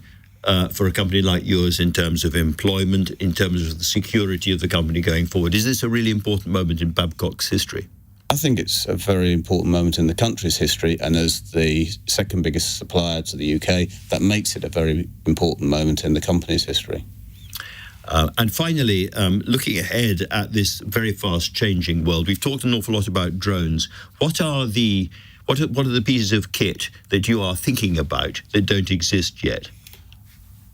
for a company like yours in terms of employment, in terms of the security of the company going forward? Is this a really important moment in Babcock's history? I think it's a very important moment in the country's history, and as the second biggest supplier to the UK, that makes it a very important moment in the company's history. And finally, looking ahead at this very fast-changing world, we've talked an awful lot about drones. What are the pieces of kit that you are thinking about that don't exist yet?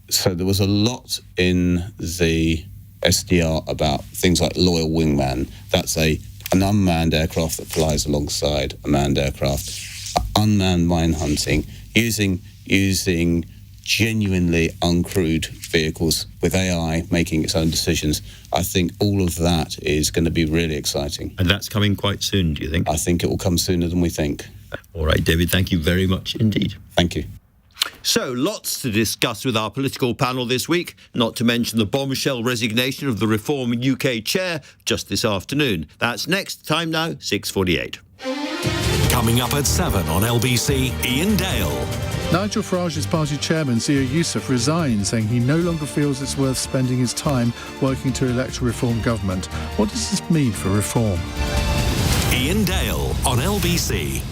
So there was a lot in the SDR about things like Loyal Wingman. That's an unmanned aircraft that flies alongside a manned aircraft. Unmanned mine hunting, using genuinely uncrewed vehicles with AI making its own decisions. I think all of that is going to be really exciting. And that's coming quite soon, do you think? I think it will come sooner than we think. All right, David, thank you very much indeed. Thank you. So, lots to discuss with our political panel this week, not to mention the bombshell resignation of the Reform UK chair just this afternoon. That's next. Time now, 6:48. Coming up at 7 on LBC, Ian Dale. Nigel Farage's party chairman, Zia Yusuf, resigned, saying he no longer feels it's worth spending his time working to elect a reform government. What does this mean for reform? Ian Dale on LBC.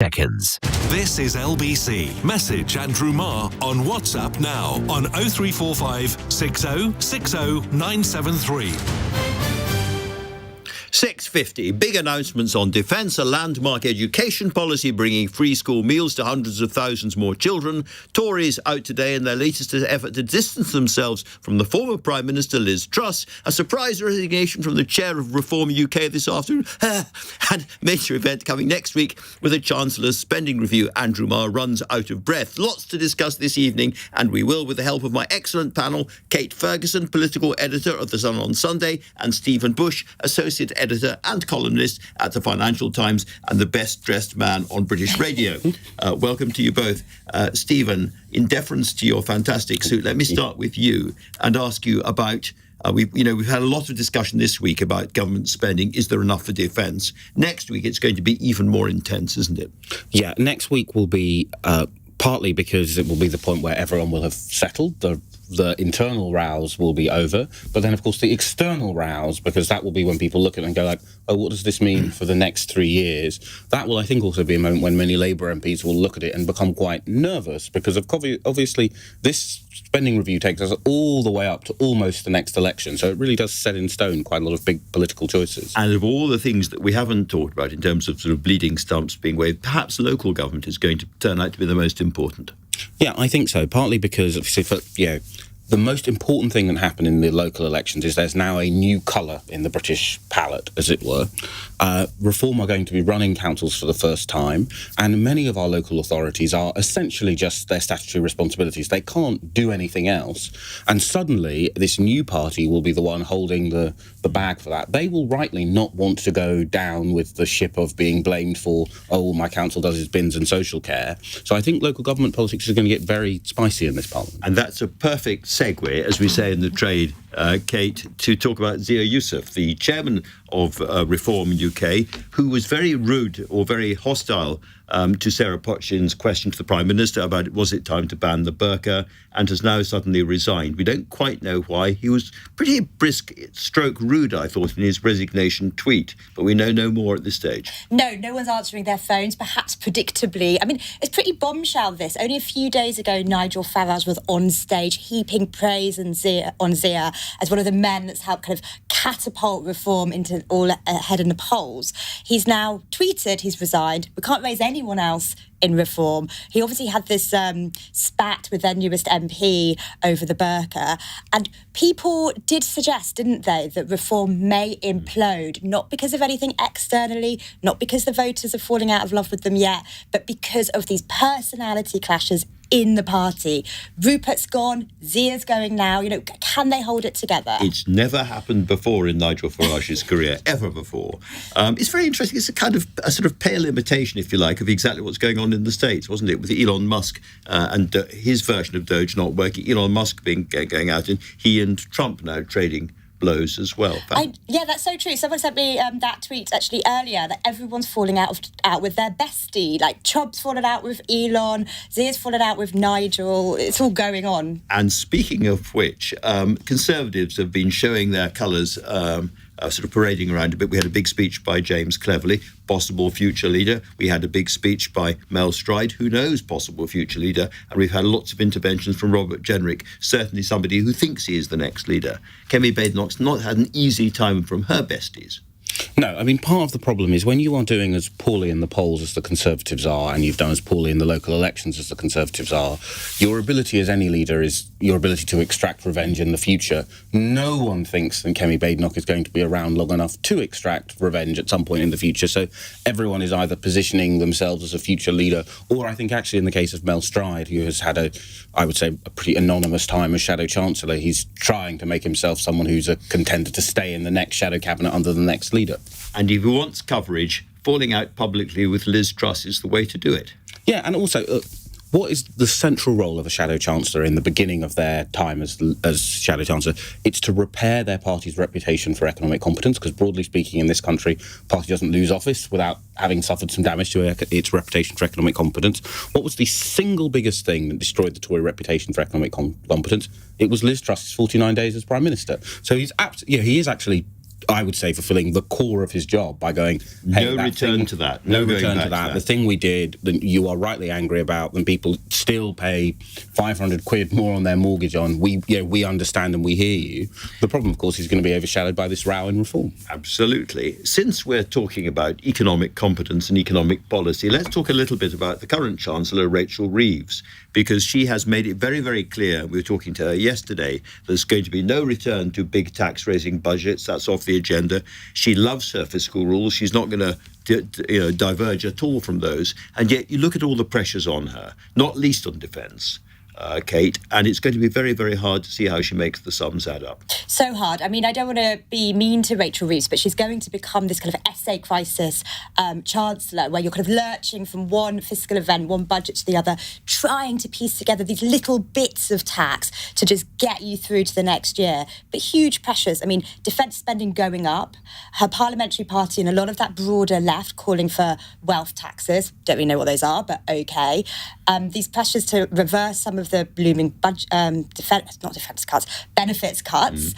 seconds. This is LBC. Message Andrew Marr on WhatsApp now on 0345 60 60 973. 6:50. Big announcements on defence, a landmark education policy bringing free school meals to hundreds of thousands more children. Tories out today in their latest effort to distance themselves from the former Prime Minister Liz Truss. A surprise resignation from the chair of Reform UK this afternoon. And major event coming next week with a Chancellor's spending review. Andrew Marr runs out of breath. Lots to discuss this evening, and we will with the help of my excellent panel, Kate Ferguson, political editor of The Sun on Sunday, and Stephen Bush, associate editor and columnist at the Financial Times and the best-dressed man on British radio. Welcome to you both. Stephen, in deference to your fantastic suit, let me start with you and ask you about, we've had a lot of discussion this week about government spending. Is there enough for defence? Next week, it's going to be even more intense, isn't it? Yeah, next week will be partly because it will be the point where everyone will have settled. The internal rows will be over, but then, of course, the external rows, because that will be when people look at it and go like, oh, what does this mean for the next 3 years? That will, I think, also be a moment when many Labour MPs will look at it and become quite nervous, because obviously this spending review takes us all the way up to almost the next election, so it really does set in stone quite a lot of big political choices. And of all the things that we haven't talked about in terms of sort of bleeding stumps being waived, perhaps local government is going to turn out to be the most important. Yeah, I think so, partly because, obviously, the most important thing that happened in the local elections is there's now a new colour in the British palette, as it were. Reform are going to be running councils for the first time, and many of our local authorities are essentially just their statutory responsibilities. They can't do anything else. And suddenly, this new party will be the one holding the bag for that. They will rightly not want to go down with the ship of being blamed for, oh, my council does its bins and social care. So I think local government politics is going to get very spicy in this parliament. And that's a perfect segue, as we say in the trade, Kate, to talk about Zia Yusuf, the chairman of Reform UK, who was very rude or very hostile to Sarah Potchin's question to the Prime Minister about was it time to ban the burqa, and has now suddenly resigned. We don't quite know why. He was pretty brisk stroke rude, I thought, in his resignation tweet, but we know no more at this stage. No one's answering their phones, perhaps predictably. I mean, it's pretty bombshell, this. Only a few days ago, Nigel Farage was on stage heaping praise on Zia as one of the men that's helped kind of catapult Reform into all ahead in the polls. He's now tweeted he's resigned. We can't raise anyone else in Reform. He obviously had this spat with their newest MP over the burqa, and people did suggest, didn't they, that Reform may implode, not because of anything externally, not because the voters are falling out of love with them yet, but because of these personality clashes in the party. Rupert's gone, Zia's going now. Can they hold it together? It's never happened before in Nigel Farage's career, ever before. It's very interesting. It's a sort of pale imitation, if you like, of exactly what's going on in the States, wasn't it? With Elon Musk and his version of Doge not working. Elon Musk going out, and he and Trump now trading blows as well. Yeah, that's so true. Someone sent me that tweet actually earlier, that everyone's falling out with their bestie. Like Chubb's fallen out with Elon, Zia's fallen out with Nigel. It's all going on. And speaking of which, Conservatives have been showing their colours, sort of parading around a bit. We had a big speech by James Cleverly, possible future leader. We had a big speech by Mel Stride, who knows, possible future leader. And we've had lots of interventions from Robert Jenrick, certainly somebody who thinks he is the next leader. Kemi Badenoch's not had an easy time from her besties. No, I mean, part of the problem is when you are doing as poorly in the polls as the Conservatives are, and you've done as poorly in the local elections as the Conservatives are, your ability as any leader is your ability to extract revenge in the future. No one thinks that Kemi Badenoch is going to be around long enough to extract revenge at some point in the future, so everyone is either positioning themselves as a future leader, or I think actually in the case of Mel Stride, who has had I would say, a pretty anonymous time as Shadow Chancellor, he's trying to make himself someone who's a contender to stay in the next Shadow Cabinet under the next leader. And if he wants coverage, falling out publicly with Liz Truss is the way to do it. Yeah, and also, what is the central role of a Shadow Chancellor in the beginning of their time as Shadow Chancellor? It's to repair their party's reputation for economic competence, because broadly speaking in this country, the party doesn't lose office without having suffered some damage to its reputation for economic competence. What was the single biggest thing that destroyed the Tory reputation for economic competence? It was Liz Truss's 49 days as Prime Minister. So he is actually I would say, fulfilling the core of his job by going, hey, no return to that. No return to that. The thing we did that you are rightly angry about, and people still pay 500 quid more on their mortgage on, we understand and we hear you. The problem, of course, is going to be overshadowed by this row in reform. Absolutely. Since we're talking about economic competence and economic policy, let's talk a little bit about the current Chancellor, Rachel Reeves, because she has made it very, very clear, we were talking to her yesterday, there's going to be no return to big tax-raising budgets. That's off the agenda. She loves her fiscal rules. She's not going to diverge at all from those. And yet you look at all the pressures on her, not least on defence, Kate, and it's going to be very, very hard to see how she makes the sums add up. So hard. I mean, I don't want to be mean to Rachel Reeves, but she's going to become this kind of essay crisis chancellor, where you're kind of lurching from one fiscal event, one budget to the other, trying to piece together these little bits of tax to just get you through to the next year. But huge pressures. I mean, defence spending going up, her parliamentary party and a lot of that broader left calling for wealth taxes. Don't really know what those are, but okay. These pressures to reverse some of the blooming benefits cuts,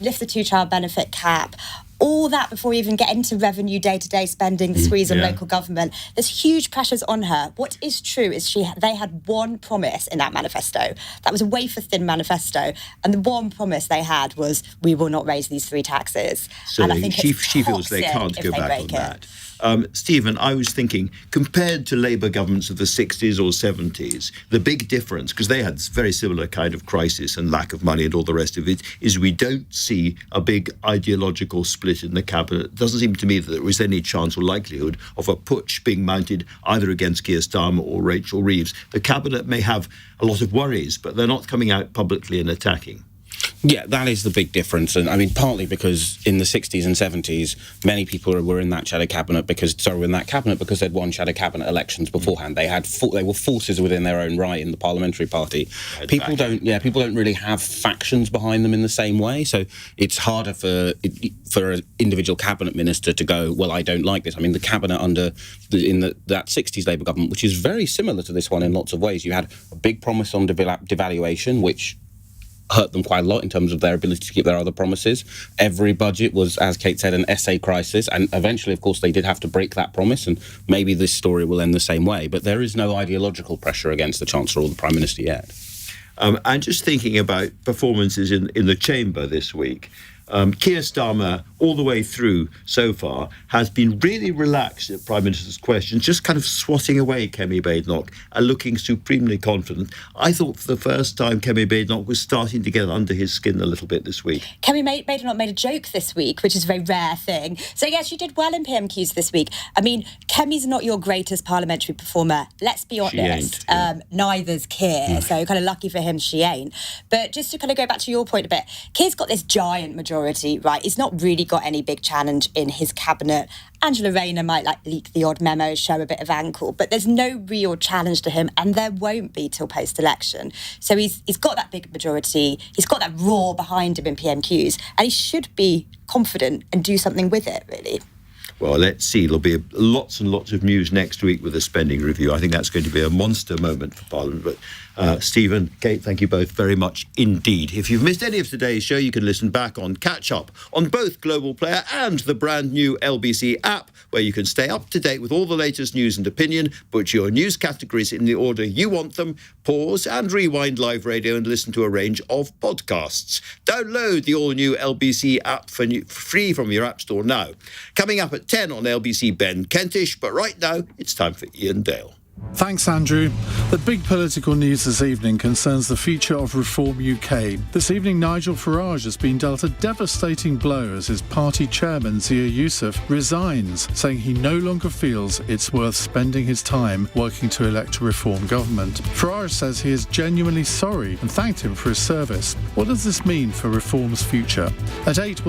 lift the two-child benefit cap, all that before we even get into revenue, day-to-day spending, the squeeze on local government. There's huge pressures on her. What is true is they had one promise in that manifesto. That was a wafer-thin manifesto. And the one promise they had was, we will not raise these 3 taxes. So and I think she feels they can't go back on that. Stephen, I was thinking, compared to Labour governments of the 60s or 70s, the big difference, because they had this very similar kind of crisis and lack of money and all the rest of it, is we don't see a big ideological split in the cabinet. It doesn't seem to me that there was any chance or likelihood of a putsch being mounted either against Keir Starmer or Rachel Reeves. The cabinet may have a lot of worries, but they're not coming out publicly and attacking. Yeah, that is the big difference. And I mean, partly because in the 60s and 70s, many people were in that shadow cabinet because they'd won shadow cabinet elections beforehand. They were forces within their own right in the Parliamentary party. People don't really have factions behind them in the same way. So it's harder for an individual cabinet minister to go, well, I don't like this. I mean, the cabinet that 60s Labour government, which is very similar to this one in lots of ways, you had a big promise on devaluation, which hurt them quite a lot in terms of their ability to keep their other promises. Every budget was, as Kate said, an essay crisis, and eventually, of course, they did have to break that promise, and maybe this story will end the same way, but there is no ideological pressure against the Chancellor or the Prime Minister yet. I'm just thinking about performances in the Chamber this week. Keir Starmer, all the way through so far, has been really relaxed at Prime Minister's questions, just kind of swatting away Kemi Badenoch and looking supremely confident. I thought for the first time Kemi Badenoch was starting to get under his skin a little bit this week. Kemi Badenoch made a joke this week, which is a very rare thing. So, yeah, she did well in PMQs this week. I mean, Kemi's not your greatest parliamentary performer. Let's be honest. Neither's Keir, so kind of lucky for him she ain't. But just to kind of go back to your point a bit, Keir's got this giant majority, right? He's not really got any big challenge in his cabinet. Angela Rayner might leak the odd memo, show a bit of ankle, but there's no real challenge to him, and there won't be till post-election. So he's got that big majority, he's got that roar behind him in PMQs, and he should be confident and do something with it, really. Well, let's see. There'll be lots and lots of news next week with the spending review. I think that's going to be a monster moment for Parliament. But Stephen, Kate, thank you both very much indeed. If you've missed any of today's show, you can listen back on Catch Up on both Global Player and the brand new LBC app, where you can stay up to date with all the latest news and opinion, put your news categories in the order you want them, pause and rewind live radio and listen to a range of podcasts. Download the all-new LBC app for free from your app store now. Coming up at 10 on LBC, Ben Kentish, but right now it's time for Ian Dale. Thanks, Andrew. The big political news this evening concerns the future of Reform UK. This evening, Nigel Farage has been dealt a devastating blow as his party chairman, Zia Yusuf, resigns, saying he no longer feels it's worth spending his time working to elect a Reform government. Farage says he is genuinely sorry and thanked him for his service. What does this mean for Reform's future? At 8,